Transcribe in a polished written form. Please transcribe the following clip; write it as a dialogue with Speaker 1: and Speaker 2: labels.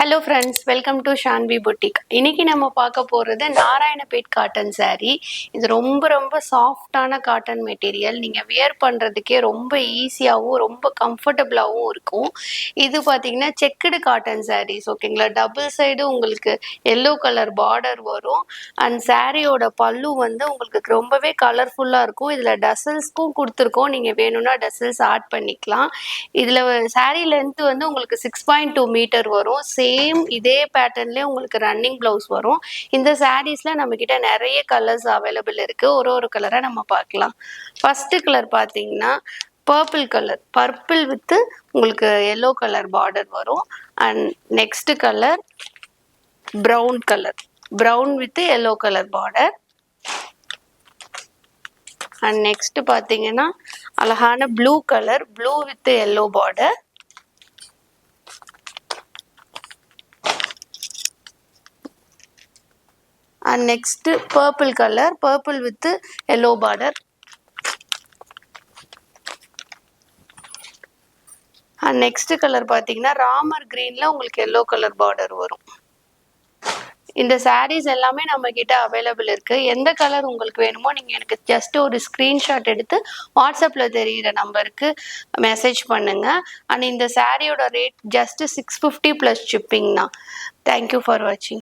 Speaker 1: Hello friends, welcome to Shanvi boutique. இன்னைக்கு நம்ம பார்க்க போகிறது நாராயணபேட் காட்டன் சாரீ. இது ரொம்ப ரொம்ப சாஃப்டான காட்டன் மெட்டீரியல். நீங்கள் வியர் பண்ணுறதுக்கே ரொம்ப ஈஸியாகவும் ரொம்ப கம்ஃபர்டபுளாகவும் இருக்கும். இது பார்த்தீங்கன்னா செக்குடு காட்டன் சாரீஸ், ஓகேங்களா. டபுள் சைடு உங்களுக்கு எல்லோ கலர் பார்டர் வரும். அண்ட் சாரியோட பல்லு வந்து உங்களுக்கு ரொம்பவே கலர்ஃபுல்லாக இருக்கும். இதில் டசல்ஸ்க்கும் கொடுத்துருக்கோம். நீங்கள் வேணும்னா டசல்ஸ் ஆட் பண்ணிக்கலாம். இதில் சாரீ லென்த் வந்து உங்களுக்கு 6.2 மீட்டர் வரும். சேம் இதே பேட்டர்ன்லேயே உங்களுக்கு ரன்னிங் ப்ளவுஸ் வரும். இந்த சாரீஸில் நம்மக்கிட்ட நிறைய கலர்ஸ் அவைலபிள் இருக்குது. ஒரு கலராக நம்ம பார்க்கலாம். ஃபஸ்ட்டு கலர் பார்த்தீங்கன்னா பர்பிள் கலர், பர்பிள் வித்து உங்களுக்கு எல்லோ கலர் பார்டர் வரும். And next colour brown colour, brown with yellow colour border. And next பார்த்தீங்கன்னா அழகான blue colour, blue with yellow border. And next purple colour, purple with yellow border. And next colour பார்த்தீங்கன்னா ராமர் கிரீன்ல உங்களுக்கு yellow colour border வரும். இந்த சாரீஸ் எல்லாமே நம்ம கிட்ட available இருக்கு. எந்த கலர் உங்களுக்கு வேணுமோ நீங்க எனக்கு ஜஸ்ட் ஒரு ஸ்கிரீன்ஷாட் எடுத்து வாட்ஸ்அப்ல தெரியிற நம்பருக்கு மெசேஜ் பண்ணுங்க. அண்ட் இந்த சாரியோட ரேட் ஜஸ்ட் 650 + ஷிப்பிங் தான். தேங்க்யூ ஃபார் வாட்சிங்.